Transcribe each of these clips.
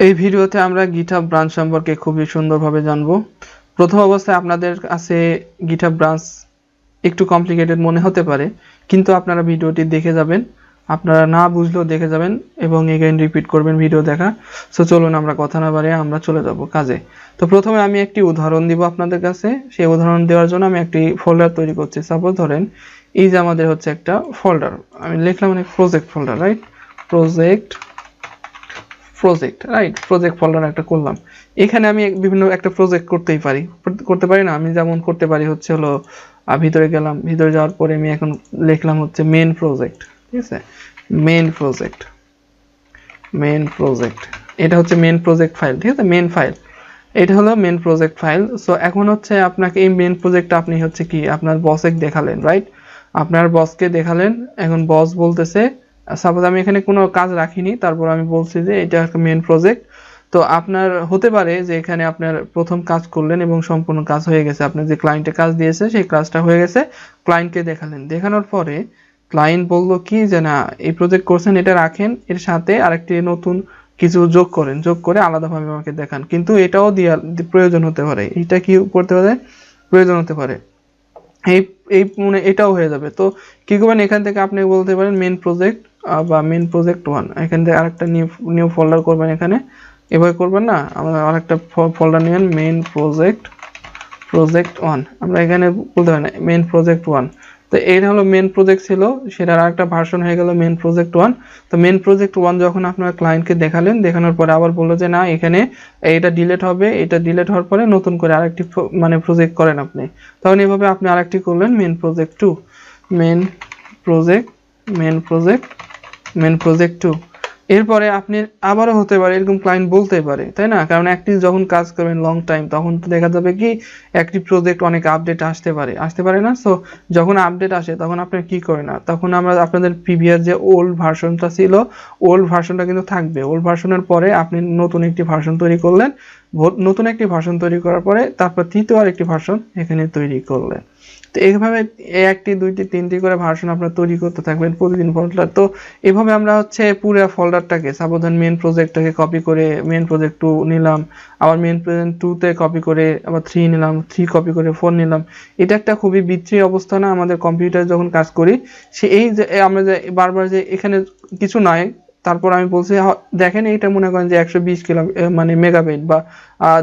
এই ভিডিওতে আমরা GitHub ব্রাঞ্চ সম্পর্কে খুবই সুন্দরভাবে জানবো। প্রথম অবস্থায় আপনাদের কাছে GitHub ব্রাঞ্চ একটু কমপ্লিকেটেড মনে হতে পারে, কিন্তু আপনারা ভিডিওটি দেখে যাবেন, আপনারা না বুঝলেও দেখে যাবেন এবং এগেইন রিপিট করবেন ভিডিও দেখা। সো চলুন আমরা কথা না বাড়িয়ে আমরা চলে যাব কাজে। তো প্রথমে আমি একটি উদাহরণ দিব আপনাদের কাছে। সেই উদাহরণ দেওয়ার জন্য আমি একটি ফোল্ডার তৈরি করছি। সাপোজ ধরেন এই যে আমাদের হচ্ছে একটা ফোল্ডার, আমি লিখলাম অনেক project folder, right? Project folder একটা করলাম। এখানে আমি বিভিন্ন একটা প্রজেক্ট করতে পারি না? আমি যেমন করতে পারি হচ্ছে হলো ভিতরে গেলাম, ভিতরে যাওয়ার পরে আমি এখন লিখলাম হচ্ছে মেন প্রজেক্ট, ঠিক আছে? মেন প্রজেক্ট এটা হচ্ছে মেন প্রজেক্ট ফাইল, ঠিক আছে? মেন ফাইল এটা হলো মেন প্রজেক্ট ফাইল। সো এখন হচ্ছে আপনাকে এই মেন প্রজেক্টটা আপনি হচ্ছে কি আপনার বসকে দেখালেন, রাইট? আপনার বসকে দেখালেন। এখন বস বলতেছে, সাপোজ আমি এখানে কোনো কাজ রাখিনি, তারপর আমি বলছি যে এটা একটা মেন প্রজেক্ট। তো আপনার হতে পারে যে এখানে আপনার প্রথম কাজ করলেন এবং সম্পূর্ণ কাজ হয়ে গেছে, আপনার যে ক্লায়েন্টে কাজ দিয়েছে সেই কাজটা হয়ে গেছে, ক্লায়েন্টকে দেখালেন। দেখানোর পরে ক্লায়েন্ট বললো কি যে না, এই প্রজেক্ট করছেন এটা রাখেন, এর সাথে আরেকটি নতুন কিছু যোগ করেন, যোগ করে আলাদাভাবে আমাকে দেখান। কিন্তু এটাও প্রয়োজন হতে পারে, এটা কি করতে পারে, প্রয়োজন হতে পারে, এই এই মানে এটাও হয়ে যাবে। তো কি করবেন, এখান থেকে আপনি বলতে পারেন মেন প্রজেক্ট বা মেন প্রজেক্ট 1, এখান থেকে আরেকটা নিউ ফোল্ডার করবেন। এখানে এভাবে করবেন না, আমরা আরেকটা ফোল্ডার নেবেন মেন প্রজেক্ট 1, আমরা এখানে বলতে পারি না মেন প্রজেক্ট 1। তো এটা হলো মেন প্রজেক্ট ছিল, সেটার আরেকটা ভার্সন হয়ে গেল মেন প্রজেক্ট 1। তো মেন প্রজেক্ট 1 যখন আপনার ক্লায়েন্টকে দেখালেন, দেখানোর পরে আবার বললো যে না, এখানে এটা ডিলিট হবে, এটা ডিলিট হওয়ার পরে নতুন করে আরেকটি মানে প্রজেক্ট করেন আপনি। তখন এভাবে আপনি আরেকটি করলেন main project 2, main project main project 2। এরপরে আপনি আবারও হতে পারে এরকম ক্লায়েন্ট বলতে পারে, তাই না? কারণ একটি যখন কাজ করবেন লং টাইম, তখন তো দেখা যাবে কি একটি প্রজেক্ট অনেক আপডেট আসতে পারে না? সো যখন আপডেট আসে তখন আপনি কি করেন না, তখন আমরা আপনাদের প্রিভিয়াস যে ওল্ড ভার্সনটা ছিল, ওল্ড ভার্সনটা কিন্তু থাকবে। ওল্ড ভার্সনের পরে আপনি নতুন একটি ভার্সন তৈরি করলেন, নতুন একটি ভার্সন তৈরি করার পরে তারপর তৃতীয় আরেকটি ভার্সন এখানে তৈরি করলেন। তো এইভাবে একটি, দুইটি, তিনটি করে ভার্সন আপনারা তৈরি করতে থাকবেন প্রতিদিন ফোল্ডার। তো এভাবে আমরা হচ্ছে পুরো ফোল্ডারটাকে, সাবধান মেন প্রজেক্টটাকে কপি করে মেন প্রজেক্ট 2 নিলাম, আবার মেন প্রজেক্ট 2 তে কপি করে আবার 3 নিলাম, 3 কপি করে 4 নিলাম। এটা একটা খুবই বিচ্ছিরি অবস্থা না? আমাদের কম্পিউটার যখন কাজ করি, এই যে আমরা যে বারবার যে এখানে কিছু নাই, তারপর আমি বলছি দেখেন এইটা মনে করেন যে 120 কিলো মানে মেগাবাইট বা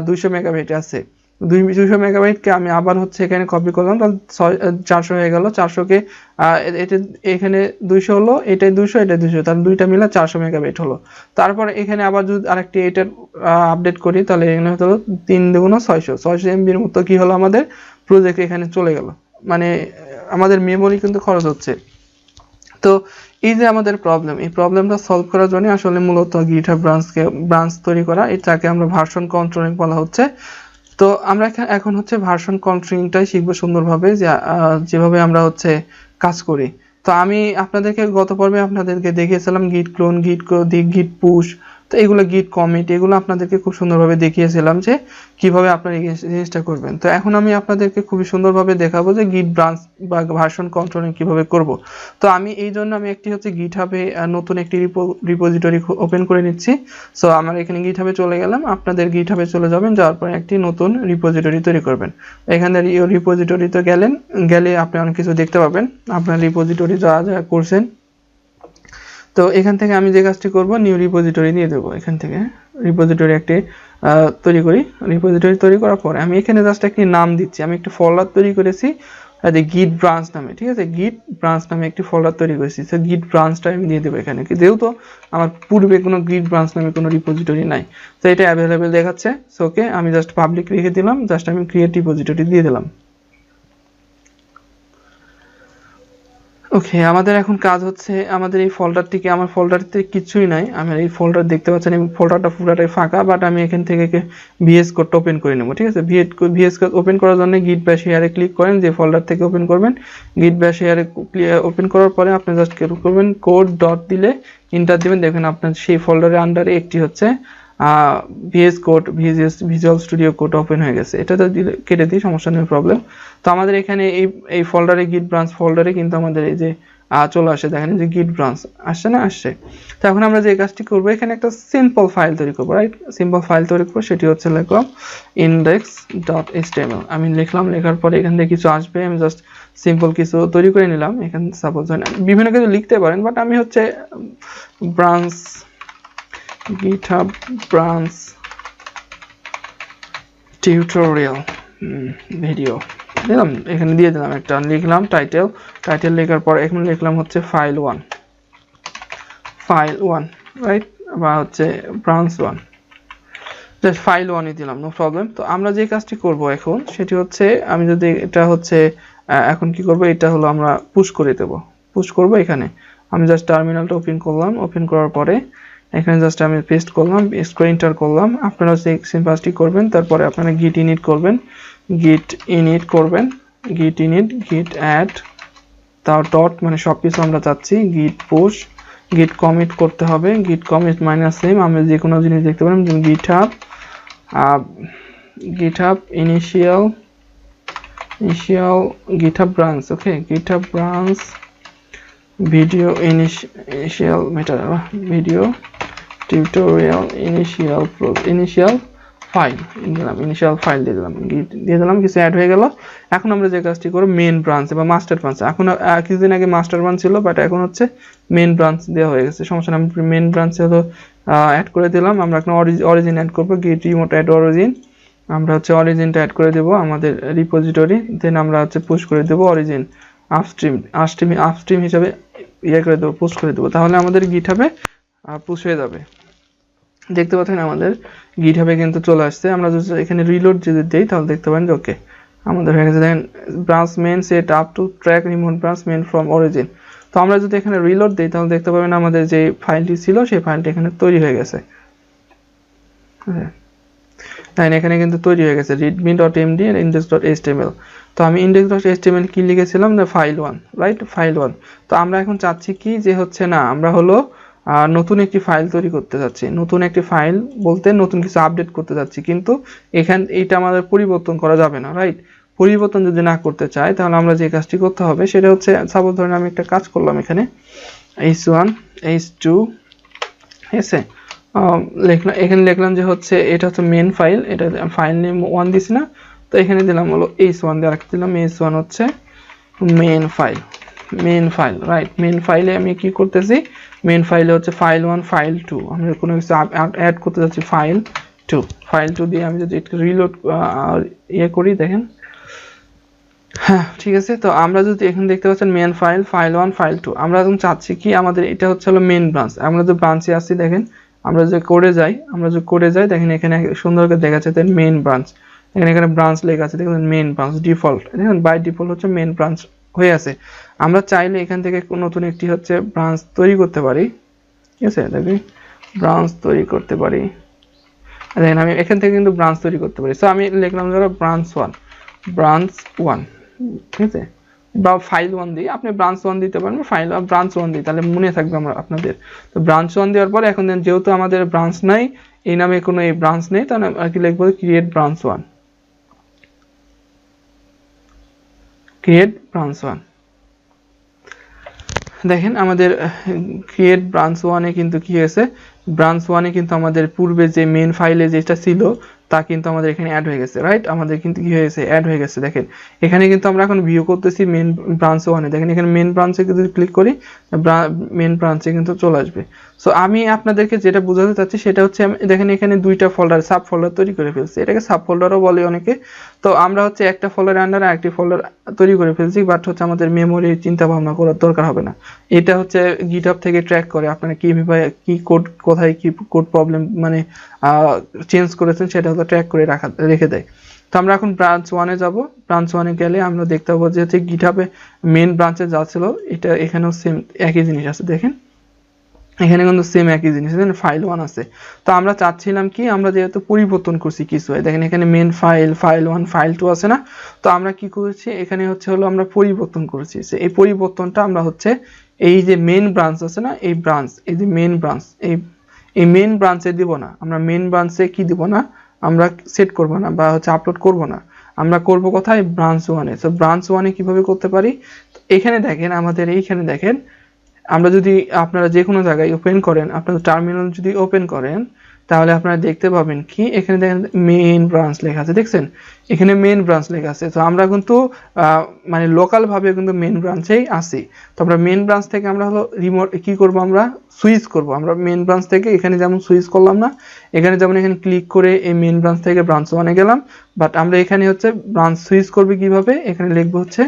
200 মেগাবাইট আছে। 200 মেগাবাইটকে আমি আবার হচ্ছে এখানে কপি করলাম, তাহলে 400 হয়ে গেল। 400কে এটা এখানে 200 হলো, এটাই 200, এটাই 200, তাহলে দুইটা মিলে 400 মেগাবাইট হলো। তারপর এখানে আবার যদি আরেকটি এটার আপডেট করি, তাহলে এখানে হলো 3 দুগুণ 600 এমবির মতো কি হলো আমাদের প্রজেক্ট এখানে চলে গেল। মানে আমাদের মেমোরি কিন্তু খরচ হচ্ছে। তো এই যে আমাদের প্রবলেম, এই প্রবলেমটা সলভ করার জন্য আসলে মূলত GitHub ব্রাঞ্চ তৈরি করা, এটাকে আমরা ভার্সন কন্ট্রোলিং বলা হচ্ছে। তো আমরা এখন হচ্ছে ভার্সন কন্ট্রোলিংটাই শিখবো সুন্দরভাবে, যে যেভাবে আমরা হচ্ছে কাজ করি। তো আমি আপনাদেরকে গত পর্বে আপনাদেরকে দেখিয়েছিলাম গিট ক্লোন, গিট পুশ, তো এগুলো গিট কমিট, এগুলো আপনাদেরকে খুব সুন্দরভাবে দেখিয়েছিলাম যে কিভাবে আপনারা এই জিনিসটা করবেন। তো এখন আমি আপনাদেরকে খুবই সুন্দরভাবে দেখাবো যে গিট ব্রাঞ্চ বা ভার্সন কন্ট্রোলিং কিভাবে করব। তো আমি এই জন্য আমি একটি হচ্ছে গিটহাবে নতুন একটি রিপোজিটরি ওপেন করে নিচ্ছি। সো আমার এখানে গিটহাবে চলে গেলাম, আপনাদের গিটহাবে চলে যাবেন, যাওয়ার পর একটি নতুন রিপোজিটরি তৈরি করবেন। এখানে রিপোজিটরিতে গেলে আপনি অনেক কিছু দেখতে পাবেন, আপনার রিপোজিটরি যা যা করছেন। তো এখান থেকে আমি যে কাজটি করব, নিউ রিপোজিটরি দিয়ে দেবো। এখান থেকে রিপোজিটরি একটি তৈরি করি। রিপোজিটরি তৈরি করার পরে আমি এখানে জাস্ট একটি নাম দিচ্ছি। আমি একটি ফোল্ডার তৈরি করেছি গিট ব্রাঞ্চ নামে, ঠিক আছে? গিট ব্রাঞ্চ নামে একটি ফোল্ডার তৈরি করেছি। তো গিট ব্রাঞ্চটা আমি দিয়ে দেবো এখানে, যেহেতু আমার পূর্বে কোনো গিট ব্রাঞ্চ নামে কোনো রিপোজিটরি নাই। তো এটা অ্যাভেলেবেল দেখাচ্ছে। সো ওকে, আমি জাস্ট পাবলিক রেখে দিলাম, জাস্ট আমি ক্রিয়েট রিপোজিটরি দিয়ে দিলাম। ওকে, আমাদের এখন কাজ হচ্ছে আমাদের এই ফোল্ডারটিকে, আমার ফোল্ডারতে কিছুই নাই, আমার এই ফোল্ডার দেখতে পাচ্ছেন এই ফোল্ডারটা পুরোটাই ফাঁকা, বাট আমি এখান থেকে ভিএস কোডটা ওপেন করে নেব, ঠিক আছে? ভিএস কোড ওপেন করার জন্য গিট ব্যাশ হেয়ারে ক্লিক করেন, যে ফোল্ডার থেকে ওপেন করবেন গিট ব্যাশ হেয়ারে ওপেন করার পরে আপনি জাস্ট কি করবেন, কোড ডট দিলে এন্টার দিবেন, দেখবেন আপনার সেই ফোল্ডারের আন্ডারে একটি হচ্ছে VS Code Visual Studio Code open হয়ে গেছে, এটা তো কেটে দিই, সমস্যা নেই, প্রবলেম। তো আমাদের এখানে এই ফোল্ডারে গিট ব্রাঞ্চ ফোল্ডারে কিন্তু আমাদের এই যে চলে আসে, দেখেন যে গিট ব্রাঞ্চ আসছে না, আসছে। তো এখন আমরা যে কাজটি করবো, এখানে একটা সিম্পল ফাইল তৈরি করবো, রাইট? সিম্পল ফাইল তৈরি করবো, সেটি হচ্ছে লিখলাম index.html। আমি লিখলাম, লেখার পরে এখান থেকে কিছু আসবে, আমি জাস্ট সিম্পল কিছু তৈরি করে নিলাম। এখানে সাপোজ বিভিন্ন কিছু লিখতে পারেন, বাট আমি হচ্ছে branch GitHub branch tutorial video দিলাম, এখানে দিয়ে দিলাম, একটা লিখলাম টাইটেল লেখার পর এখানে লিখলাম হচ্ছে ফাইল 1 রাইট, বা হচ্ছে ব্রাঞ্চ 1, জাস্ট ফাইল 1ই দিলাম, নো প্রবলেম। তো আমরা যে কাজটি করব এখন সেটি হচ্ছে, আমি যদি এটা হচ্ছে এখন কি করব, এটা হলো আমরা পুশ করে দেব, পুশ করব। এখানে আমি জাস্ট টার্মিনালটা ওপেন করলাম, ওপেন করার পরে এখানে জাস্ট আমি পেস্ট করলাম, পেস্ট করে এন্টার করলাম। আপনারা সেম কাজটি করবেন, তারপরে আপনারা git init করবেন, git add, তার ডট মানে সবকিছু আমরা চাচ্ছি, git push, git commit করতে হবে, git commit -m, আমরা যে কোনো জিনিস দেখতে পারেন, GitHub initial GitHub branch, ওকে, GitHub branch video initial video tutorial initial file দিয়ে দিলাম, কিছু অ্যাড হয়ে গেল। এখন আমরা যে কাজটি করব, মেইন ব্রাঞ্চ বা মাস্টার ব্রাঞ্চ, এখন কিছুদিন আগে মাস্টার ব্রাঞ্চ ছিল, বাট এখন হচ্ছে মেইন ব্রাঞ্চ দেওয়া হয়ে গেছে, সমস্যা নেই। আমি মেইন ব্রাঞ্চে হলো অ্যাড করে দিলাম। আমরা এখন অরিজিন অ্যাড করব, git remote add origin, আমরা হচ্ছে অরিজিনটা অ্যাড করে দেব আমাদের রিপোজিটরি, দেন আমরা হচ্ছে পুশ করে দেব অরিজিন আপস্ট্রিম হিসাবে ইয়ে করে দেবো, পুশ করে দেবো, তাহলে আমাদের গিটহাবে পুশ হয়ে যাবে। দেখতে পাচ্ছেন আমাদের গিটহাবে কিন্তু চলে আসছে। আমরা যদি এখানে রিলোড যদি দেই তাহলে দেখতে পাবেন যে ওকে আমাদের হয়ে গেছে। দেখেন branch main set up to track remote branch main from origin. তো আমরা যদি এখানে রিলোড দেই তাহলে দেখতে পাবেন আমাদের যে ফাইলটি ছিল সেই ফাইলটি এখানে তৈরি হয়ে গেছে। তাই এখানে কিন্তু তৈরি হয়ে গেছে readme.md আর index.html। তো আমি index.html কি লিখেছিলাম, না ফাইল 1, রাইট, ফাইল 1। তো আমরা এখন চাচ্ছি কি যে হচ্ছে না, আমরা হলো নতুন একটি ফাইল তৈরি করতে যাচ্ছি, নতুন একটি ফাইল বলতে নতুন কিছু আপডেট করতে যাচ্ছি, কিন্তু এইটা আমাদের পরিবর্তন করা যাবে না, রাইট। পরিবর্তন যদি না করতে চাই তাহলে আমরা যে কাজটি করতে হবে সেটা হচ্ছে, সাপোজ ধরেন আমি একটা কাজ করলাম, এখানে h1 h2, ঠিক আছে, লিখলাম, এখানে লিখলাম যে হচ্ছে এটা হচ্ছে মেইন ফাইল, এটা ফাইল নেম 1 দিছি না, তো এখানে দিলাম হলো h1 দিয়ে রাখতে দিলাম, h1 হচ্ছে মেইন ফাইল, রাইট। মেইন ফাইলে আমি কি করতেছি, মেইন ফাইলে হচ্ছে ফাইল 1 ফাইল 2, আমি কোনো কিছু অ্যাড করতে যাচ্ছি ফাইল 2 দিয়ে আমি যদি একটু রিলোড ইয়ে করি, দেখেন, হ্যাঁ ঠিক আছে। তো আমরা যদি এখানে দেখতে পাচ্ছেন মেইন ফাইল 1 ফাইল 2, আমরা এখন চাচ্ছি কি আমাদের এটা হচ্ছে হলো মেইন ব্রাঞ্চ। আমরা যে ব্রাঞ্চে আসছি, দেখেন আমরা যে কোডে যাই, দেখেন এখানে সুন্দর করে দেখা যাচ্ছে মেইন ব্রাঞ্চ, এখানে ব্রাঞ্চ লেখা আছে, দেখেন মেইন ব্রাঞ্চ ডিফল্ট, দেখেন বাই ডিফল্ট হচ্ছে মেইন ব্রাঞ্চ হয়ে আছে। আমরা চাইলে এখান থেকে নতুন একটি হচ্ছে ব্রাঞ্চ তৈরি করতে পারি, ঠিক আছে, দেখেন ব্রাঞ্চ তৈরি করতে পারি, দেখেন আমি এখান থেকে কিন্তু ব্রাঞ্চ তৈরি করতে পারি। সো আমি লিখলাম ধরো ব্রাঞ্চ 1, ঠিক আছে, বা ফাইল 1 দিয়ে আপনি ব্রাঞ্চ 1 দিতে পারেন, ফাইল ব্রাঞ্চ 1 দিই, তাহলে মনে থাকবে আপনাদের। তো ব্রাঞ্চ 1 দেওয়ার পরে এখন যেহেতু আমাদের ব্রাঞ্চ নাই, এই নামে কোনো এই ব্রাঞ্চ নেই, তাহলে আর কি লিখবো ক্রিয়েট ব্রাঞ্চ 1। দেখেন আমাদের ক্রিয়েট ব্রাঞ্চ 1-এ কিন্তু কি হয়েছে, ব্রাঞ্চ 1-এ কিন্তু আমাদের পূর্বে যে মেইন ফাইলে যেটা ছিল তা কিন্তু আমাদের এখানে অ্যাড হয়ে গেছে, রাইট। আমাদের কিন্তু কি হয়েছে, অ্যাড হয়ে গেছে। দেখেন এখানে কিন্তু আমরা এখন ভিউ করতেছি মেইন ব্রাঞ্চ 1-এ, দেখেন এখানে মেইন ব্রাঞ্চে যদি ক্লিক করি মেইন ব্রাঞ্চে কিন্তু চলে আসবে। সো আমি আপনাদেরকে যেটা বোঝাতে চাচ্ছি সেটা হচ্ছে, দেখেন এখানে দুইটা ফোল্ডার সাব ফোল্ডার তৈরি করে ফেলছি, এটাকে সাব ফোল্ডারও বলে অনেকে। তো আমরা হচ্ছে একটা ফোল্ডারের আন্ডারে আরেকটি ফোল্ডার তৈরি করে ফেলছি, বাট হচ্ছে আমাদের মেমোরি চিন্তা ভাবনা করার দরকার হবে না। এটা হচ্ছে গিটহাব থেকে ট্র্যাক করে আপনারা কিভাবে কি কোড, কোথায় কি কোড প্রবলেম মানে চেঞ্জ করেছেন সেটা হচ্ছে ট্র্যাক করে রেখে দেয়। তো আমরা এখন ব্রাঞ্চ 1-এ যাব, ব্রাঞ্চ 1-এ গেলে আমরা দেখতে পাবো যে হচ্ছে গিটহাবে মেইন ব্রাঞ্চে যা ছিল এটা এখানেও সেম একই জিনিস আছে, দেখেন এখানে কিন্তু সেম একই জিনিস, দেখেন ফাইল 1 আছে। তো আমরা চাচ্ছিলাম কি, আমরা যেহেতু পরিবর্তন করছি কিছু, দেখেন এখানে মেইন ফাইল 1 ফাইল 2 আছে না, তো আমরা কি করেছি এখানে হচ্ছে হলো আমরা পরিবর্তন করেছি। এই পরিবর্তনটা আমরা হচ্ছে এই যে মেইন ব্রাঞ্চ আছে না, এই যে মেইন ব্রাঞ্চ, এই মেইন ব্রাঞ্চে দিব না, আমরা মেইন ব্রাঞ্চে কি দিব না, আমরা সেট করব না বা হচ্ছে আপলোড করব না, আমরা করব কোথায়, ব্রাঞ্চ 1-এ। সো ব্রাঞ্চ 1-এ কিভাবে করতে পারি, এখানে দেখেন, আমাদের এইখানে দেখেন, আমরা যদি আপনারা যে কোনো জায়গায় ওপেন করেন, আপনাদের টার্মিনাল যদি ওপেন করেন, তাহলে আপনারা দেখতে পাবেন কি এখানে দেখেন মেইন ব্রাঞ্চ লেখা আছে, দেখছেন এখানে মেইন ব্রাঞ্চ লেখা আছে। তো আমরা কিন্তু মানে লোকাল ভাবে কিন্তু মেইন ব্রাঞ্চেই আসি। তো আমরা মেইন ব্রাঞ্চ থেকে আমরা হলো রিমোট কি করব, আমরা সুইচ করব। আমরা মেইন ব্রাঞ্চ থেকে এখানে যেমন সুইচ করলাম না, এখানে যেমন এখানে ক্লিক করে এই মেইন ব্রাঞ্চ থেকে ব্রাঞ্চ 1-এ গেলাম, বাট আমরা এখানে হচ্ছে ব্রাঞ্চ সুইচ করবে কিভাবে, এখানে লিখব হচ্ছে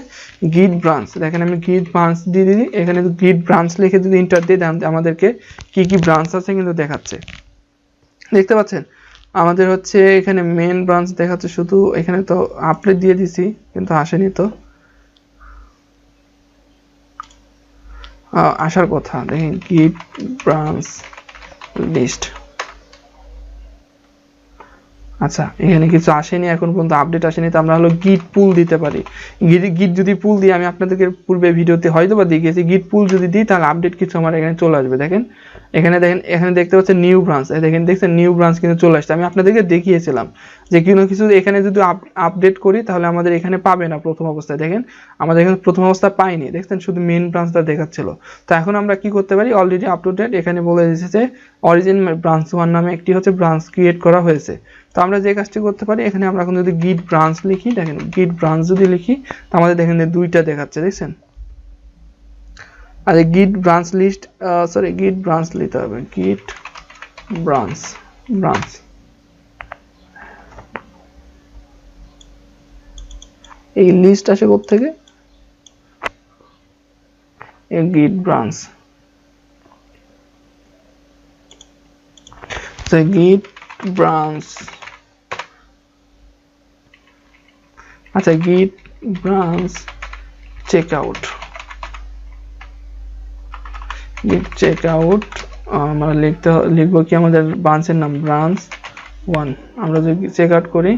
গিট ব্রাঞ্চ। দেখেন আমি গিট ব্রাঞ্চ দিয়ে দিই, এখানে গিট ব্রাঞ্চ লিখে যদি এন্টার দিই, আমাদেরকে কি কি ব্রাঞ্চ আছে কিন্তু দেখাচ্ছে, দেখতে পাচ্ছেন। আমাদের হচ্ছে এখানে মেইন ব্রাঞ্চ দেখাচ্ছে শুধু, এখানে তো আপডেট দিয়ে দিছি কিন্তু আসেনি, তো আসার কথা, দেখেন গিট ব্রাঞ্চ লিস্ট। আচ্ছা এখানে কিছু আসেনি এখন পর্যন্ত, আপডেট আসেনি, তো আমরা হলো গিট পুল দিতে পারি। গিট যদি পুল দিই, আমি আপনাদেরকে পূর্বে ভিডিওতে হয়তো বা দেখিয়েছি, গিট পুল যদি দিই তাহলে আপডেট কিছু আমার এখানে চলে আসবে। দেখেন এখানে দেখেন, এখানে দেখতে পাচ্ছেন নিউ ব্রাঞ্চ, দেখেন দেখছেন নিউ ব্রাঞ্চ কিন্তু চলে আসছে। আমি আপনাদেরকে দেখিয়েছিলাম যে কোনো কিছু এখানে যদি আপডেট করি তাহলে আমাদের এখানে পাবে না প্রথম অবস্থায়, দেখেন আমাদের এখানে প্রথম অবস্থায় পাইনি, দেখছেন শুধু মেইন ব্রাঞ্চটা দেখাচ্ছিল। তো এখন আমরা কি করতে পারি, অলরেডি আপলোডেড, এখানে বলে দিয়েছে যে অরিজিন ব্রাঞ্চ 1 নামে একটি হচ্ছে ব্রাঞ্চ ক্রিয়েট করা হয়েছে। তো আমরা যে কাজটি করতে পারি, এখানে আমরা এখন যদি গিট ব্রাঞ্চ লিখি, দেখেন গিট ব্রাঞ্চ যদি লিখি, তো আমাদের দেখেন দুইটা দেখাচ্ছে, দেখছেন। আর গিট ব্রাঞ্চ লিস্ট, সরি গিট ব্রাঞ্চ লিখতে হবে, গিট ব্রাঞ্চ ব্রাঞ্চ, এই লিস্ট আসে কোথা থেকে, এই গিট ব্রাঞ্চ, তো গিট ব্রাঞ্চ, আচ্ছা গিট ব্রাঞ্চ চেকআউট, গিট চেকআউট আমরা লিখবো কি, আমাদের ব্রাঞ্চের নাম ব্রাঞ্চ 1। আমরা যদি চেক আউট করি,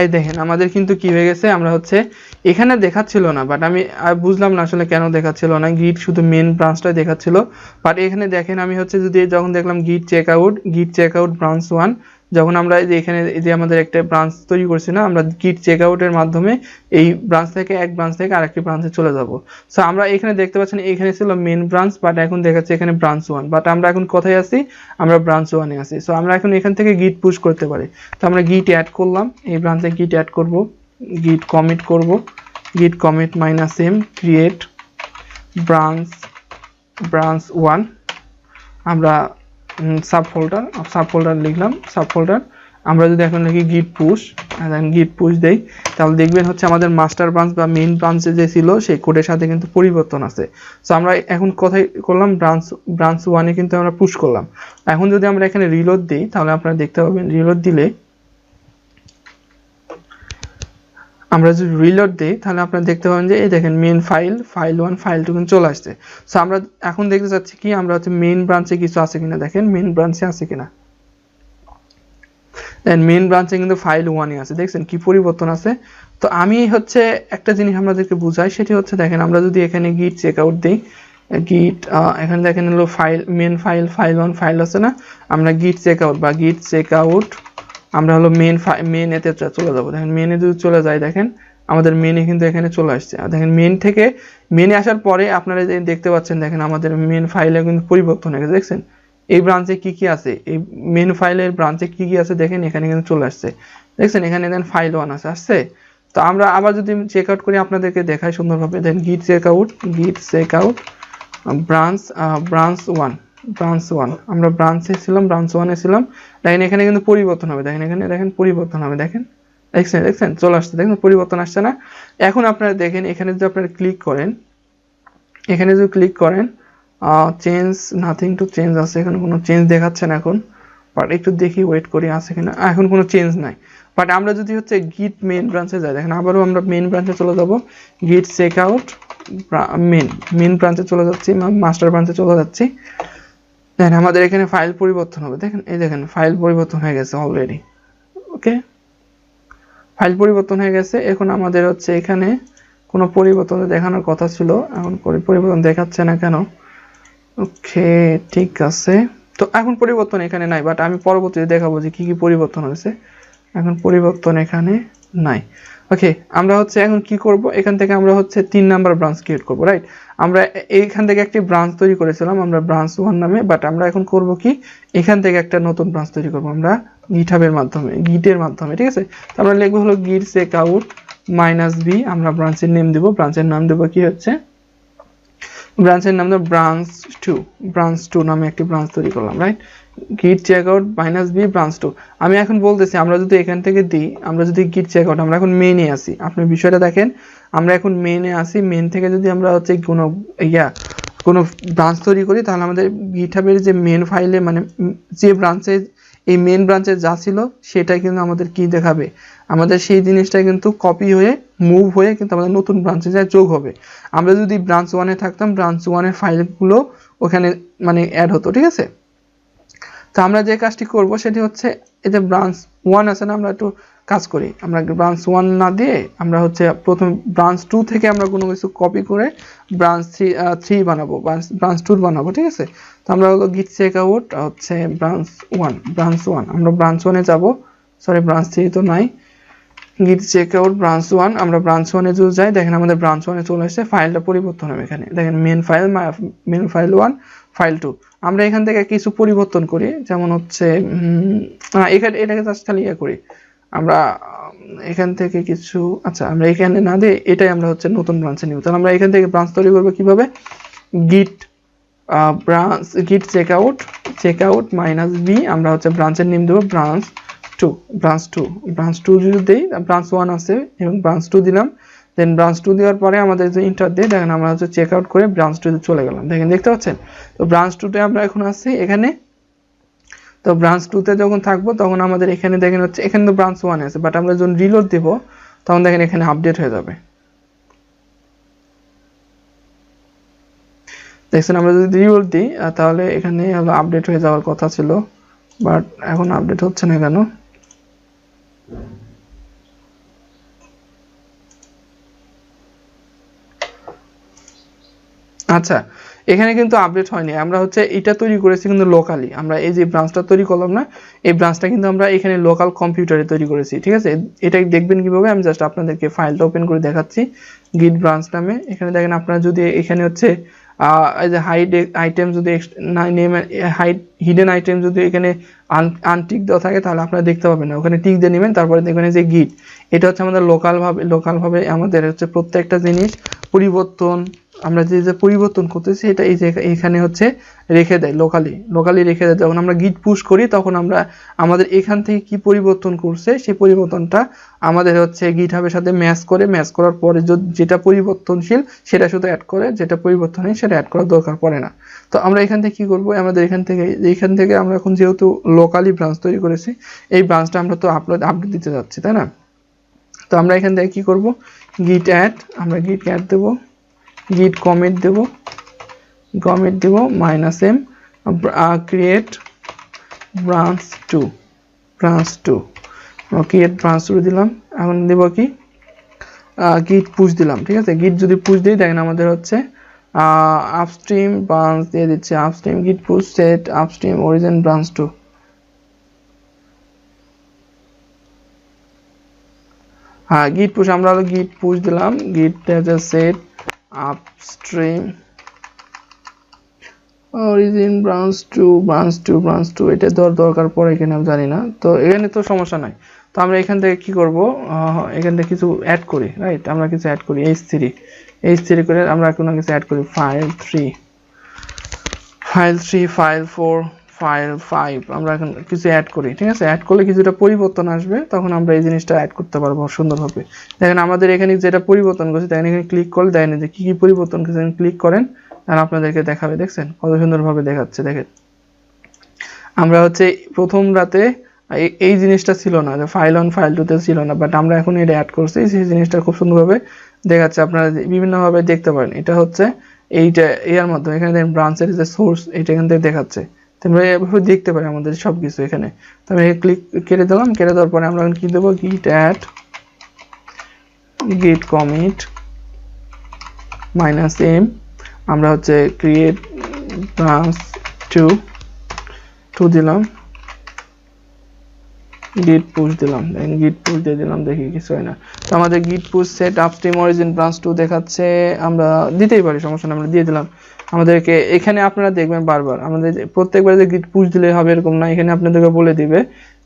এই দেখেন আমাদের কিন্তু কি হয়ে গেছে, আমরা হচ্ছে এখানে দেখাচ্ছিল না, বাট আমি বুঝলাম না আসলে কেন দেখাচ্ছিল না, গিট শুধু মেইন ব্রাঞ্চটাই দেখাচ্ছিল। বাট এখানে দেখেন আমি হচ্ছে যদি যখন দেখলাম গিট চেকআউট ব্রাঞ্চ 1, যখন আমরা এই যে এখানে যে আমাদের একটা ব্রাঞ্চ তৈরি করছি না, আমরা গিট চেকআউটের মাধ্যমে এই ব্রাঞ্চ থেকে এক ব্রাঞ্চ থেকে আরেকটি ব্রাঞ্চে চলে যাব। সো আমরা এখানে দেখতে পাচ্ছেন এখানে ছিল মেইন ব্রাঞ্চ, বাট এখন দেখাচ্ছে এখানে ব্রাঞ্চ 1, বাট আমরা এখন কোথায় আছি, আমরা ব্রাঞ্চ 1-এ আছি। সো আমরা এখন এখান থেকে গিট পুশ করতে পারি। তো আমরা গিট অ্যাড করলাম, এই ব্রাঞ্চে গিট অ্যাড করব, গিট কমিট করব, git commit -m create branch 1, আমরা সাবফোল্ডার লিখলাম, সাবফোল্ডার। আমরা যদি এখন লিখি git push দেই, তাহলে দেখবেন হচ্ছে আমাদের মাস্টার ব্রাঞ্চ বা মেইন ব্রাঞ্চে যে ছিল সেই কোডের সাথে কিন্তু পরিবর্তন আছে। সো আমরা এখন কোথায় করলাম, ব্রাঞ্চ 1-এ কিন্তু আমরা পুশ করলাম। এখন যদি আমরা এখানে রিলোড দিই, তাহলে আপনারা দেখতে পাবেন রিলোড দিলে, আমরা যদি রিলোড দিই তাহলে আপনারা দেখতে পাবেন যে এই দেখেন মেইন ফাইল 1 ফাইল 2 কিন্তু চলে আসছে। সো আমরা এখন দেখতে চাচ্ছি কি, আমরা হচ্ছে মেইন ব্রাঞ্চে কিছু আছে কিনা, দেখেন মেইন ব্রাঞ্চে আছে কিনা, দেন মেইন ব্রাঞ্চে কিন্তু ফাইল 1-ই আছে, দেখছেন কি পরিবর্তন আছে। তো আমি হচ্ছে একটা জিনিস আপনাদেরকে বুঝাই, সেটি হচ্ছে দেখেন আমরা যদি এখানে গিট চেকআউট দিই, গিট এখানে দেখেন হলো ফাইল মেইন ফাইল 1 ফাইল আছে না, আমরা গিট চেকআউট আমরা হলো মেইন এতে চলে যাবো। দেখেন মেইনে যদি চলে যায়, দেখেন আমাদের মেইনে কিন্তু এখানে চলে আসছে। আর দেখেন মেইনে আসার পরে আপনারা দেখতে পাচ্ছেন, দেখেন আমাদের মেইন ফাইলে কিন্তু পরিবর্তন হয়ে গেছে, দেখছেন এই ব্রাঞ্চে কি কি আছে, এই মেইন ফাইলের ব্রাঞ্চে কি কি আছে দেখেন এখানে কিন্তু চলে আসছে, দেখছেন এখানে দেন ফাইল 1 আসছে। তো আমরা আবার যদি চেক আউট করি আপনাদেরকে দেখাই সুন্দরভাবে, দেন গিট চেকআউট ব্রাঞ্চ 1 আমরা ব্রাঞ্চে ছিলাম, ব্রাঞ্চ 1-এ ছিলাম, দেখেন এখানে কিন্তু পরিবর্তন হবে, দেখেন এখানে দেখেন পরিবর্তন হবে, দেখছেন চলে আসছে, দেখেন পরিবর্তন আসছে না। এখন আপনারা দেখেন এখানে যদি আপনারা ক্লিক করেন, চেঞ্জ নাথিং টু চেঞ্জ আছে, এখানে কোনো চেঞ্জ দেখাচ্ছে না এখন, বাট একটু দেখি ওয়েট করি আছে কিনা, এখন কোনো চেঞ্জ নাই। বাট আমরা যদি হচ্ছে গিট মেইন ব্রাঞ্চে যাই, দেখেন আবারও আমরা মেইন ব্রাঞ্চে চলে যাব, গিট চেকআউট মেইন ব্রাঞ্চে চলে যাচ্ছি, মাস্টার ব্রাঞ্চে চলে যাচ্ছি, দেখেন আমাদের এখানে ফাইল পরিবর্তন হবে, দেখেন এই দেখেন ফাইল পরিবর্তন হয়ে গেছে অলরেডি, ওকে ফাইল পরিবর্তন হয়ে গেছে। এখন আমাদের হচ্ছে এখানে কোনো পরিবর্তন দেখানোর কথা ছিল, এখন পরিবর্তন দেখাচ্ছে না কেন? ওকে, ঠিক আছে। তো এখন পরিবর্তন এখানে নাই, বাট আমি পরবর্তীতে দেখাবো যে কি কি পরিবর্তন হয়েছে। এখন পরিবর্তন এখানে নাই। ওকে, আমরা হচ্ছে এখন কি করব, এখান থেকে আমরা হচ্ছে 3 নাম্বার ব্রাঞ্চ ক্রিয়েট করব, রাইট? আমরা এইখান থেকে একটি ব্রাঞ্চ তৈরি করেছিলাম আমরা ব্রাঞ্চ 1 নামে, বাট আমরা এখন করব কি, এখান থেকে একটা নতুন ব্রাঞ্চ তৈরি করব আমরা গিটহাবের মাধ্যমে, গিটের মাধ্যমে, ঠিক আছে? তো আমরা লিখব হলো git checkout -b, আমরা ব্রাঞ্চের নেম দেব, ব্রাঞ্চের নাম দেব কি হচ্ছে, ব্রাঞ্চের নাম দেব ব্রাঞ্চ 2 নামে একটি ব্রাঞ্চ তৈরি করলাম, right? git checkout -b branch 2। আমি এখন বলতেছি আমরা যদি এখান থেকে দিই, আমরা যদি git checkout, আমরা এখন মেইনে আসি, আপনি বিষয়টা দেখেন, আমরা এখন মেইনে আসি, মেইন থেকে যদি আমরা হচ্ছে কোনো ব্রাঞ্চ তৈরি করি, তাহলে আমাদের গিটহাবের যে মেইন ফাইলে, মানে যে ব্রাঞ্চে, এই মেইন ব্রাঞ্চে যা ছিল সেটাই কিন্তু আমাদের কি দেখাবে, আমাদের সেই জিনিসটা কিন্তু কপি হয়ে মুভ হয়ে কিন্তু আমাদের নতুন ব্রাঞ্চে যায় যোগ হবে। আমরা যদি ব্রাঞ্চ 1-এ থাকতাম, ব্রাঞ্চ 1-এর ফাইলগুলো ওখানে মানে অ্যাড হতো, ঠিক আছে? তো আমরা যে কাজটি করব সেটি হচ্ছে, এই যে ব্রাঞ্চ 1 আছে না, আমরা একটু কাজ করি, আমরা ব্রাঞ্চ 1 না দিয়ে আমরা হচ্ছে প্রথম ব্রাঞ্চ 2 থেকে আমরা কোনো কিছু কপি করে ব্রাঞ্চ 3 বানাবো, ব্রাঞ্চ 2 বানাবো, ঠিক আছে? তো আমরা হলো git checkout হচ্ছে ব্রাঞ্চ 1, আমরা ব্রাঞ্চ 1-এ যাব, সরি ব্রাঞ্চ 3 তো নাই, git checkout ব্রাঞ্চ 1, আমরা ব্রাঞ্চ 1-এ যদি যাই, দেখেন আমাদের ব্রাঞ্চ 1-এ চলে এসেছে, ফাইলটা পরিবর্তন হবে এখানে, দেখেন মেইন ফাইল 1 ফাইল 2। আমরা এখান থেকে কিছু পরিবর্তন করি, যেমন হচ্ছে এখানে এটাকে জাস্ট খালি করি আমরা এখান থেকে কিছু, আচ্ছা আমরা এখানে না দিয়ে এটাই আমরা হচ্ছে নতুন ব্রাঞ্চে নিব। তাহলে আমরা এখান থেকে ব্রাঞ্চ তৈরি করব কিভাবে, git checkout -b, আমরা হচ্ছে ব্রাঞ্চের নেম দেব ব্রাঞ্চ 2 যদি দেই, ব্রাঞ্চ 1 আছে এবং ব্রাঞ্চ 2 দিলাম, দেন ব্রাঞ্চ 2 দেওয়ার পরে আমাদের যে ইন্টার দিয়ে, দেখেন আমরা হচ্ছে চেক আউট করে ব্রাঞ্চ 2 তে চলে গেলাম, দেখেন দেখতে পাচ্ছেন? তো ব্রাঞ্চ 2 তে আমরা এখন আছি এখানে। তো ব্রাঞ্চ 2 তে যখন থাকবো তখন আমাদের এখানে দেখেন হচ্ছে, এখানে তো ব্রাঞ্চ 1 আছে, বাট আমরা যখন রিলোড দেব তখন দেখেন এখানে আপডেট হয়ে যাবে, দেখছেন? আমরা যদি রিলোড দিই তাহলে এখানে হলো আপডেট হয়ে যাওয়ার কথা ছিল, বাট এখন আপডেট হচ্ছে না কেন? আচ্ছা, এখানে কিন্তু আপডেট হয়নি, আমরা হচ্ছে এটা তৈরি করেছি কিন্তু লোকালি, আমরা এই যে ব্রাঞ্চটা তৈরি করলাম না, এই ব্রাঞ্চটা কিন্তু আমরা এখানে লোকাল কম্পিউটারে তৈরি করেছি, ঠিক আছে? এটা দেখবেন কিভাবে, আমি জাস্ট আপনাদেরকে ফাইলটা ওপেন করে দেখাচ্ছি, git branch নামে। এখানে দেখেন আপনারা যদি এখানে হচ্ছে এই যে হাইড আইটেম যদি নেম হিডেন আইটেম যদি এখানে আনটিক দেওয়া থাকে, তাহলে আপনারা দেখতে পাবেন না, ওখানে টিক দিয়ে নেবেন, তারপরে দেখবেন যে গিট, এটা হচ্ছে আমাদের লোকালভাবে আমাদের হচ্ছে প্রত্যেকটা জিনিস পরিবর্তন, আমরা যে পরিবর্তন করতেছি এটা এই যে এখানে হচ্ছে রেখে দেয়, লোকালি রেখে দেয়। যখন আমরা গিট পুশ করি তখন আমরা আমাদের এখান থেকে কি পরিবর্তন করছে সেই পরিবর্তনটা আমাদের হচ্ছে গিটহাবের সাথে ম্যাচ করার পরে যেটা পরিবর্তনশীল সেটা শুধু অ্যাড করে, যেটা পরিবর্তনশীল সেটা অ্যাড করার দরকার পড়ে না। তো আমরা এখান থেকে কি করব, আমাদের এখান থেকে আমরা এখন যেহেতু লোকালি ব্রাঞ্চ তৈরি করেছি, এই ব্রাঞ্চটা আমরা তো আপডেট দিতে যাচ্ছি, তাই না? তো আমরা এখান থেকে কি করব, git add, আমরা git add দেব, git commit দেব -m create branch 2 create branch 2 দিলাম। এখন দেব কি, git push দিলাম, ঠিক আছে? git যদি push দিই, দেখেন আমাদের হচ্ছে upstream branch দিয়ে দিচ্ছে, upstream git push set upstream origin branch 2। হ্যাঁ, git push, আমরা হলো git push দিলাম, git set upstream origin branch 2 এটা দরকার পড়ে কিনা আমি জানি না, তো এখানে তো সমস্যা নাই। তো আমরা এখান থেকে কি করব, এখান থেকে কিছু অ্যাড করি, রাইট? আমরা কিছু অ্যাড করি, h3 করে আমরা কোনো কিছু অ্যাড করি, ফাইল 3 ফাইল 4 ফাইল 5, আমরা এখন কিছু অ্যাড করি, ঠিক আছে? অ্যাড করলে কিছুটা পরিবর্তন আসবে, তখন আমরা এই জিনিসটা অ্যাড করতে পারবো সুন্দরভাবে। দেখেন আমাদের এখানে যেটা পরিবর্তন করছে, দেখেন এখানে ক্লিক করলে দেখেন যে কি কি পরিবর্তন করছে, ক্লিক করেন আর আপনাদেরকে দেখাবে, দেখছেন কত সুন্দরভাবে দেখাচ্ছে। দেখেন আমরা হচ্ছে প্রথম রাতে এই জিনিসটা ছিল না, যে ফাইল 1 ফাইল 2 তে ছিল না, বাট আমরা এখন এটা অ্যাড করছি, সেই জিনিসটা খুব সুন্দরভাবে দেখাচ্ছে, আপনারা বিভিন্নভাবে দেখতে পারেন। এটা হচ্ছে এইটা এর মাধ্যমে এখানে দেখেন ব্রাঞ্চের যে সোর্স এটা এখান থেকে দেখাচ্ছে, তোমরা এভাবে দেখতে পারে আমাদের সবকিছু এখানে। তো আমি ক্লিক কেটে দিলাম, কেটে দেওয়ার পরে আমরা কি দেবো, git add git commit -m, আমরা হচ্ছে create branch 2 দিলাম, git push দিলাম, git push দিয়ে দিলাম, দেখি কিছু হয় না। তো আমাদের git push set upstream origin branch 2 দেখাচ্ছে, আমরা দিতেই পারি, সমস্যা নেই, আমরা দিয়ে দিলাম। আমাদেরকে এখানে আপনারা দেখবেন বারবার আমাদের প্রত্যেকবার যে git push দিলে হবে এরকম না, এখানে আপনাদেরকে বলে দিবে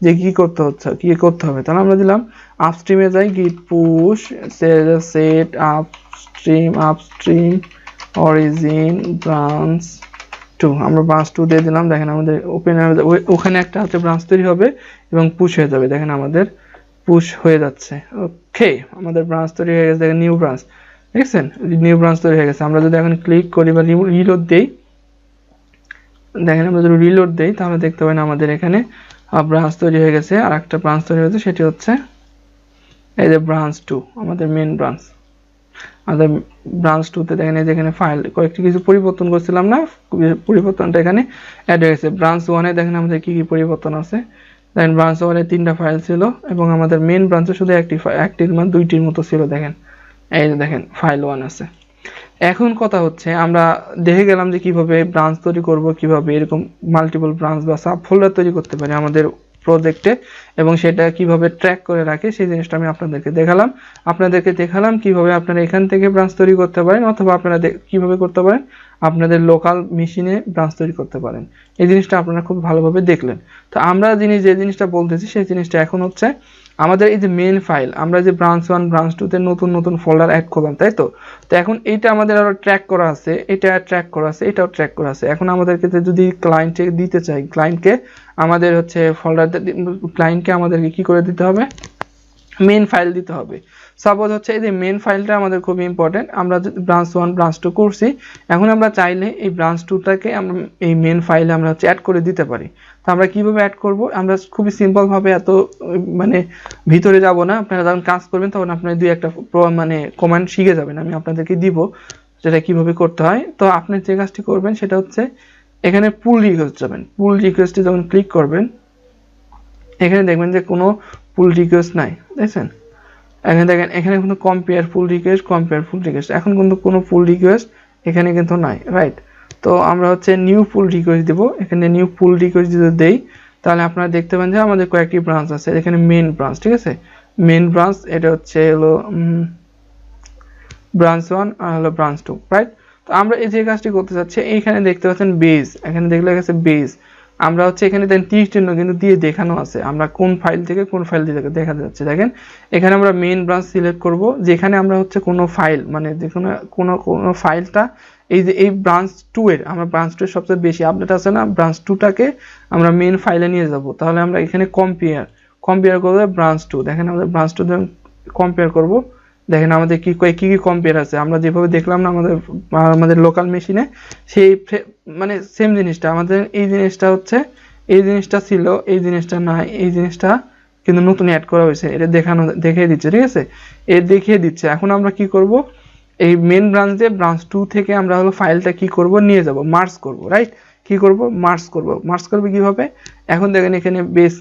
যে কি করতে হচ্ছে, কি করতে হবে। তাহলে আমরা দিলাম upstream এ যাই, git push set upstream origin branch 2, আমরা ব্রাঞ্চ 2 দিয়ে দিলাম। দেখেন আমাদের ওপেন, ওখানে একটা হচ্ছে ব্রাঞ্চ তৈরি হবে এবং পুশ হয়ে যাবে। দেখেন আমাদের পুশ হয়ে যাচ্ছে। ওকে, আমাদের ব্রাঞ্চ তৈরি হয়ে গেছে। দেখেন নিউ ব্রাঞ্চ, দেখছেন নিউ ব্রাঞ্চ তৈরি হয়ে গেছে। আমরা যদি এখন ক্লিক করি বা রিলোড দেই, দেখেন আমরা যদি রিলোড দেই তাহলে দেখতে পাবেন আমাদের এখানে ব্রাঞ্চ তৈরি হয়ে গেছে। আর একটা ব্রাঞ্চ তৈরি হয়েছে, সেটি হচ্ছে এই যে ব্রাঞ্চ 2, আমাদের মেন ব্রাঞ্চ। আমাদের ব্রাঞ্চ 2 তে দেখেন এই যেখানে ফাইল কয়েকটি কিছু পরিবর্তন করছিলাম না, পরিবর্তনটা এখানে অ্যাড হয়ে গেছে। ব্রাঞ্চ 1 এ দেখেন আমাদের কি কি পরিবর্তন আছে। দেখেন ব্রাঞ্চ 1 এ 3টা ফাইল ছিল এবং আমাদের মেন ব্রাঞ্চে শুধু একটির মানে 2টির মতো ছিল। দেখেন এই যে দেখেন ফাইল 1 আছে। এখন কথা হচ্ছে আমরা দেখে গেলাম যে কিভাবে ব্রাঞ্চ তৈরি করব, কিভাবে এরকম মাল্টিপল ব্রাঞ্চ বা সাব ফোল্ডার তৈরি করতে পারি আমাদের প্রজেক্টে, এবং সেটা কিভাবে ট্র্যাক করে রাখে সেই জিনিসটা আমি আপনাদেরকে দেখালাম কিভাবে আপনারা এখান থেকে ব্রাঞ্চ তৈরি করতে পারেন, অথবা আপনারা কিভাবে করতে পারেন আপনাদের লোকাল মেশিনে ব্রাঞ্চ তৈরি করতে পারেন। এই জিনিসটা আপনারা খুব ভালোভাবে দেখলেন। তো আমরা যে জিনিসটা বলতেছি সেই জিনিসটা এখন হচ্ছে আমাদের এই যে মেন ফাইল, আমরা যে ব্রাঞ্চ 1 ব্রাঞ্চ 2 তে নতুন ফোল্ডার অ্যাড করলাম, তাই তো। তো এখন এইটা আমাদের আরো ট্র্যাক করা আছে, এটা ট্র্যাক করা আছে, এটাও ট্র্যাক করা আছে। এখন আমাদেরকে যদি ক্লায়েন্টকে দিতে চাই, ক্লায়েন্টকে আমাদের হচ্ছে ক্লায়েন্টকে আমাদেরকে কি করে দিতে হবে, মেন ফাইল দিতে হবে। সাপোজ হচ্ছে এই যে মেন ফাইলটা আমাদের খুব ইম্পর্টেন্ট। আমরা ব্রাঞ্চ 1 ব্রাঞ্চ 2 করছি, এখন আমরা চাইলে এই ব্রাঞ্চ 2টাকে আমরা এই মেন ফাইলে আমরা হচ্ছে অ্যাড করে দিতে পারি। তো আমরা কিভাবে অ্যাড করব, আমরা খুবই সিম্পল ভাবে, এত মানে ভিতরে যাব না। আপনারা যখন কাজ করবেন তখন আপনারা দুই একটা মানে কমান্ড শিখে যাবেন, আমি আপনাদেরকে দিব যেটা কিভাবে করতে হয়। তো আপনি যে কাজটি করবেন সেটা হচ্ছে এখানে পুল রিকোয়েস্ট যাবেন, পুল রিকোয়েস্টে যখন ক্লিক করবেন এখানে দেখবেন যে কোনো পুল রিকোয়েস্ট নাই, দেখছেন। এখানে দেখেন এখানে কিন্তু কম্পেয়ার পুল রিকোয়েস্ট, এখন কিন্তু কোনো পুল রিকোয়েস্ট এখানে কিন্তু নাই, রাইট। তো আমরা হচ্ছে নিউ পুল রিকোয়েস্ট দেব। এখানে নিউ পুল রিকোয়েস্ট যদি দেই তাহলে আপনারা দেখতে পাবেন যে আমাদের কয়েকটি ব্রাঞ্চ আছে। এখানে মেন ব্রাঞ্চ, ঠিক আছে, মেন ব্রাঞ্চ, এটা হচ্ছে হলো ব্রাঞ্চ 1 আর হলো ব্রাঞ্চ 2, রাইট। তো আমরা এই যে কাজটি করতে যাচ্ছি, এইখানে দেখতে পাচ্ছেন বেজ, এখানে দেখলে গেছে বেজ। আমরা হচ্ছে এখানে দেন 30 চিহ্ন কিন্তু দিয়ে দেখানো আছে, আমরা কোন ফাইল থেকে কোন ফাইল দিয়ে দেখা যাচ্ছে। দেখেন এখানে আমরা মেইন ব্রাঞ্চ সিলেক্ট করব, যেখানে আমরা হচ্ছে কোনো ফাইল মানে যে কোনো ফাইলটা এই যে এই ব্রাঞ্চ 2 এর, আমরা ব্রাঞ্চ 2 এর সবচেয়ে বেশি আপডেট আছে না, ব্রাঞ্চ 2টাকে আমরা মেইন ফাইলে নিয়ে যাব। তাহলে আমরা এখানে কম্পেয়ার করব ব্রাঞ্চ 2। দেখেন আমাদের ব্রাঞ্চ 2 দিয়ে কম্পেয়ার করব। দেখেন আমাদের কি কম্পেয়ার আছে, আমরা যেভাবে দেখলাম না আমাদের লোকাল মেশিনে, সেই মানে সেম জিনিসটা আমাদের এই জিনিসটা হচ্ছে, এই জিনিসটা ছিল, এই জিনিসটা নাই, এই জিনিসটা কিন্তু নতুন অ্যাড করা হয়েছে, এটা দেখিয়ে দিচ্ছে, ঠিক আছে, দেখিয়ে দিচ্ছে। এখন আমরা কি করব, এই মেন ব্রাঞ্চ দিয়ে ব্রাঞ্চ 2 থেকে আমরা হলো ফাইলটা কি করব, নিয়ে যাব, মার্জ করব, রাইট। কি করব, মার্জ করব কিভাবে, এখন দেখেন এখানে বেস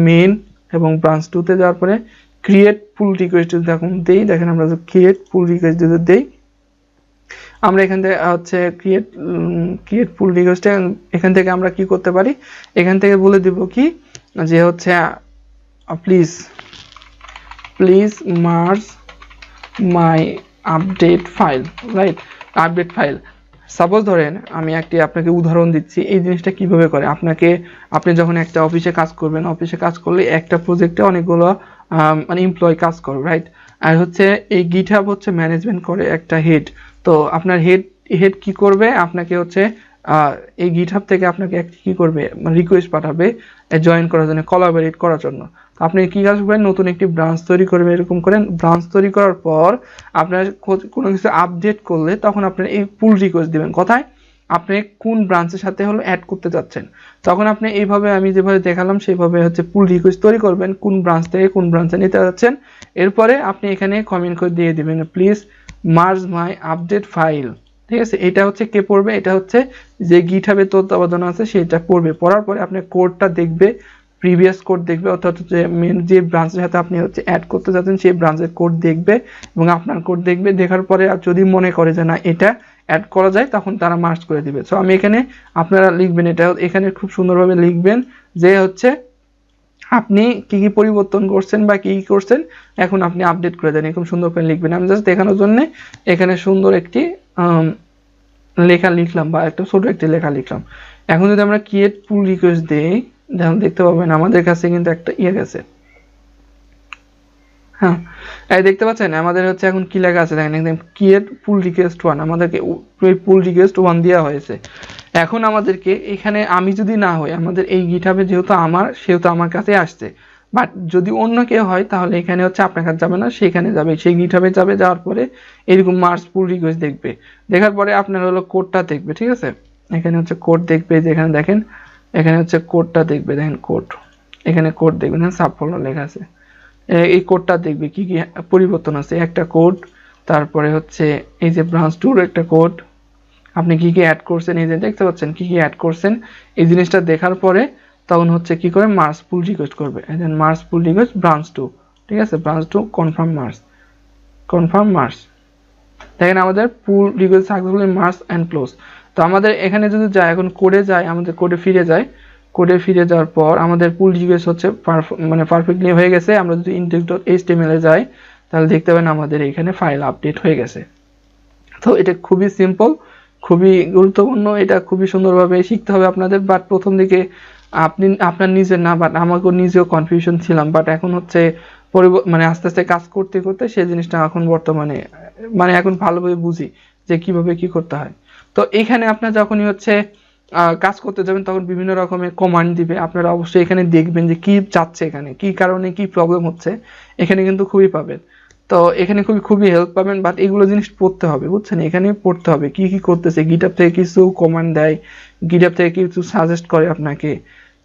মেন এবং ব্রাঞ্চ 2 তে যাওয়ার পরে ক্রিয়েট পুল রিকোয়েস্ট যদি এখন দেই, দেখেন আমরা ক্রিয়েট পুল রিকোয়েস্ট যদি দেই, আমরা এখান থেকে হচ্ছে ক্রিয়েট পুল রিকোয়েস্ট, এখান থেকে আমরা কি করতে পারি, এখান থেকে বলে দিব কি যে হচ্ছে please merge my update file, right, update file. Suppose ধরেন আমি আপনাকে উদাহরণ দিচ্ছি এই জিনিসটা কিভাবে করে। আপনি যখন একটা অফিসে কাজ করবেন, অফিসে কাজ করলে একটা প্রজেক্টে অনেকগুলো মানে এমপ্লয় কাজ করবে, রাইট। আর হচ্ছে এই গিটহাব হচ্ছে ম্যানেজমেন্ট করে একটা হেড। তো আপনার হেড কি করবে, আপনাকে হচ্ছে এই গিটহাব থেকে আপনাকে কি করবে, রিকোয়েস্ট পাঠাবে জয়েন করার জন্য, কোলাবরেট করার জন্য। আপনি কি কাজ করবেন, নতুন একটি ব্রাঞ্চ তৈরি করবেন, এরকম করেন। ব্রাঞ্চ তৈরি করার পর আপনার কোনো কিছু আপডেট করলে তখন আপনি এই পুল রিকোয়েস্ট দিবেন, কোথায়, আপনি কোন ব্রাঞ্চের সাথে হলো অ্যাড করতে যাচ্ছেন। তখন আপনি এইভাবে আমি যেভাবে দেখালাম সেইভাবে হচ্ছে পুল রিকোয়েস্ট তৈরি করবেন, কোন ব্রাঞ্চ থেকে কোন ব্রাঞ্চে নিতে যাচ্ছেন। এরপরে আপনি এখানে কমেন্ট করে দিয়ে দিবেন please merge my update file, ঠিক আছে। এটা হচ্ছে কে পড়বে, এটা হচ্ছে যে গিটহাবে তত্ত্বাবধান আছে সেটা পড়বে। পড়ার পরে আপনি কোডটা দেখবে, প্রিভিয়াস কোড দেখবে, অর্থাৎ যে মেন যে ব্রাঞ্চের সাথে আপনি হচ্ছে অ্যাড করতে যাচ্ছেন সেই ব্রাঞ্চের কোড দেখবে এবং আপনার কোড দেখবে। দেখার পরে আর যদি মনে করে যে না এটা অ্যাড করা যায় তখন তারা মার্জ করে দিবে। সো আমি এখানে আপনারা লিখবেন, এটা এখানে খুব সুন্দরভাবে লিখবেন যে হচ্ছে আপনি কি কি পরিবর্তন করছেন বা কি কি করছেন এখন আপনি আপডেট করে দেন, এরকম সুন্দর করে লিখবেন। আমি জাস্ট দেখানোর জন্য এখানে সুন্দর একটি লেখা লিখলাম বা একটা ছোট একটি লেখা লিখলাম। এখন যদি আমরা ক্রিয়েট পুল রিকোয়েস্ট দেই, যেমন দেখতে পাবেন আমাদের কাছে কিন্তু একটা গেছে। হ্যাঁ, এই দেখতে পাচ্ছেন আমাদের হচ্ছে এখন কি লেখা আছে দেখেন, একদম ক্রিয়েট পুল রিকোয়েস্ট 1, আমাদেরকে পুল রিকোয়েস্ট 1 দেওয়া হয়েছে। এখন আমাদেরকে এখানে আমি যদি না হই, আমাদের এই গিটহাবে যেহেতু আমার, সেহেতু আমার কাছে আসছে, বাট যদি অন্য কেউ হয় তাহলে এখানে হচ্ছে আপনার কাছে যাবে না, সেখানে যাবে, সেই গিটহাবে যাবে, যাওয়ার পরে এরকম মার্জ পুল রিকোয়েস্ট দেখবে, দেখার পরে আপনার হলো কোডটা দেখবে, ঠিক আছে। এখানে হচ্ছে কোড দেখবে, যেখানে দেখেন এখানে হচ্ছে কোডটা দেখবে, দেখেন কোড, এখানে কোড দেখবেন, সাব ফোল্ডার লেখা আছে, এই কোডটা দেখবে কি কি পরিবর্তন আছে, একটা কোড, তারপরে হচ্ছে এই যে ব্রাঞ্চ 2 একটা কোড, আপনি কি কি অ্যাড করছেন, এই যে দেখতে পাচ্ছেন কি কি অ্যাড করছেন, এই জিনিসটা দেখার পরে তখন হচ্ছে কি করে মার্জ পুল রিকোয়েস্ট করবে, এই যে মার্জ পুল রিকোয়েস্ট ব্রাঞ্চ 2, ঠিক আছে, ব্রাঞ্চ 2 কনফার্ম মার্জ, দেখেন আমাদের pull request successfully merge and close. তো আমাদের এখানে যদি যায়, এখন কোডে যায়, আমাদের কোডে ফিরে যায়, কোডে ফিরে যাওয়ার পর আমাদের পুল রিকোয়েস্ট হচ্ছে মানে পারফেক্টলি হয়ে গেছে। আমরা যদি index.html এ যাই তাহলে দেখতে পাবেন আমাদের এখানে ফাইল আপডেট হয়ে গেছে। তো এটা খুবই সিম্পল, খুবই গুরুত্বপূর্ণ, এটা খুবই সুন্দরভাবে শিখতে হবে আপনাদের। বাট প্রথম দিকে আপনি আপনার নিজের না, বাট আমাকেও নিজেও কনফিউশন ছিলাম, বাট এখন হচ্ছে মানে আস্তে আস্তে কাজ করতে করতে সেই জিনিসটা এখন বর্তমানে মানে এখন ভালোভাবে বুঝি যে কিভাবে কি করতে হয়। তো এখানে আপনার যখনই হচ্ছে কাজ করতে যাবেন তখন বিভিন্ন রকমের কমান্ড দিবে, আপনারা অবশ্যই এখানে দেখবেন যে কি চাচ্ছে, এখানে কি কারণে কি প্রবলেম হচ্ছে, এখানে কিন্তু খুবই পাবেন। তো এখানে খুবই হেল্প পাবেন, বাট এগুলো জিনিস পড়তে হবে, বুঝছেন, এখানে পড়তে হবে কি কি করতেছে, গিটহাব থেকে কিছু কমান্ড দেয়, গিটহাব থেকে কিছু সাজেস্ট করে আপনাকে।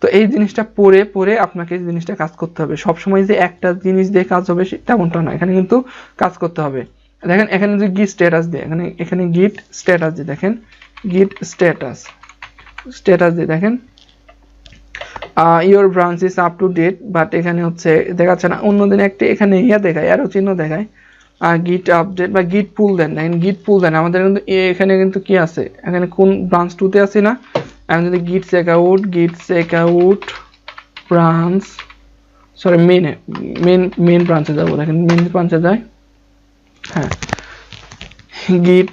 তো এই জিনিসটা পড়ে পড়ে আপনাকে এই জিনিসটা কাজ করতে হবে, সবসময় যে একটা জিনিস দিয়ে কাজ হবে তেমনটা না, এখানে কিন্তু কাজ করতে হবে। দেখেন এখানে যে গিট স্ট্যাটাস দিয়ে, এখানে গিট স্ট্যাটাস দিয়ে, দেখেন গিট স্ট্যাটাস দিয়ে দেখেন your branch is up to date, but এখানে হচ্ছে দেখাচ্ছে না, অন্যদিন একটা এখানে দেখায়, অ্যারো চিহ্ন দেখায়, গিট আপডেট বা গিট পুল দেন, দেখেন গিট পুল দেন, আমাদের কিন্তু এখানে কিন্তু কি আছে, এখানে কোন ব্রাঞ্চ 2 তে আছে না, এখন যদি গিট চেকআউট ব্রাঞ্চ, সরি মেন ব্রাঞ্চে যাবো, দেখেন মেন ব্রাঞ্চে যায়, হ্যাঁ গিট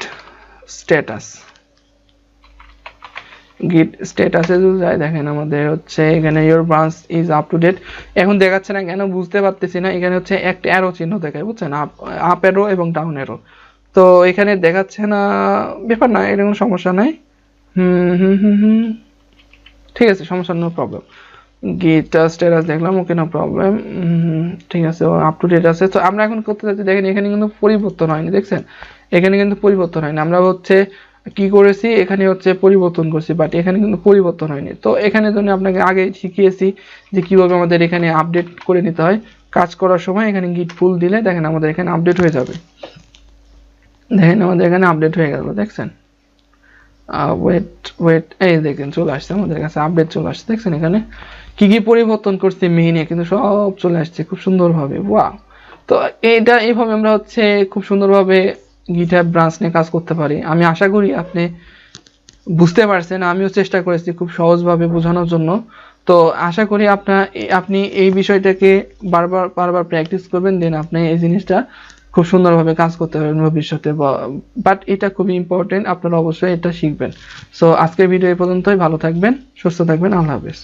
স্ট্যাটাসে যদি যাই, দেখেন আমাদের হচ্ছে এখানে your branch is up to date, এখন দেখাচ্ছে না কেন বুঝতে পারতেছি না, এখানে হচ্ছে একটা অ্যারো চিহ্ন দেখায়, বুঝছেন, আপ অ্যারো এবং ডাউন অ্যারো, তো এখানে দেখাচ্ছে না, ব্যাপার না, এরকম সমস্যা নাই, ঠিক আছে, সমস্যা, নো প্রবলেম। গিট স্ট্যাটাস দেখলাম, ওকে, নো প্রবলেম, ঠিক আছে, ও আপ টু ডেট আছে। তো আমরা এখন করতে যাচ্ছি, দেখেন এখানে কিন্তু পরিবর্তন হয়নি, দেখছেন এখানে কিন্তু পরিবর্তন হয়নি, আমরা হচ্ছে কি করেছি, এখানে হচ্ছে পরিবর্তন করছি, বাট এখানে কিন্তু পরিবর্তন হয়নি। তো এখানে জন্য আপনাকে আগে শিখিয়েছি যে কিভাবে আমাদের এখানে আপডেট করে নিতে হয়, কাজ করার সময় এখানে গিট পুল দিলে দেখেন আমাদের এখানে আপডেট হয়ে যাবে, দেখেন আমাদের এখানে আপডেট হয়ে গেল, দেখছেন, ওয়েট, এই দেখেন চলে আসছে আমাদের কাছে, আপডেট চলে আসছে, দেখছেন এখানে কি কি পরিবর্তন করছে মেইনে কিন্তু সব চলে আসছে খুব সুন্দরভাবে, ওয়াও। তো এইটা এইভাবে আমরা হচ্ছে খুব সুন্দরভাবে গিটহাব ব্রাঞ্চ নিয়ে কাজ করতে পারি। আমি আশা করি আপনি বুঝতে পারছেন, আমিও চেষ্টা করেছি খুব সহজভাবে বোঝানোর জন্য। তো আশা করি আপনি এই বিষয়টাকে বারবার প্র্যাকটিস করবেন, দেন আপনি এই জিনিসটা খুব সুন্দরভাবে কাজ করতে পারবেন ভবিষ্যতে। বাট এটা খুবই ইম্পর্টেন্ট, আপনারা অবশ্যই এটা শিখবেন। সো আজকের ভিডিও এই পর্যন্তই, ভালো থাকবেন, সুস্থ থাকবেন, আল্লাহ হাফেজ।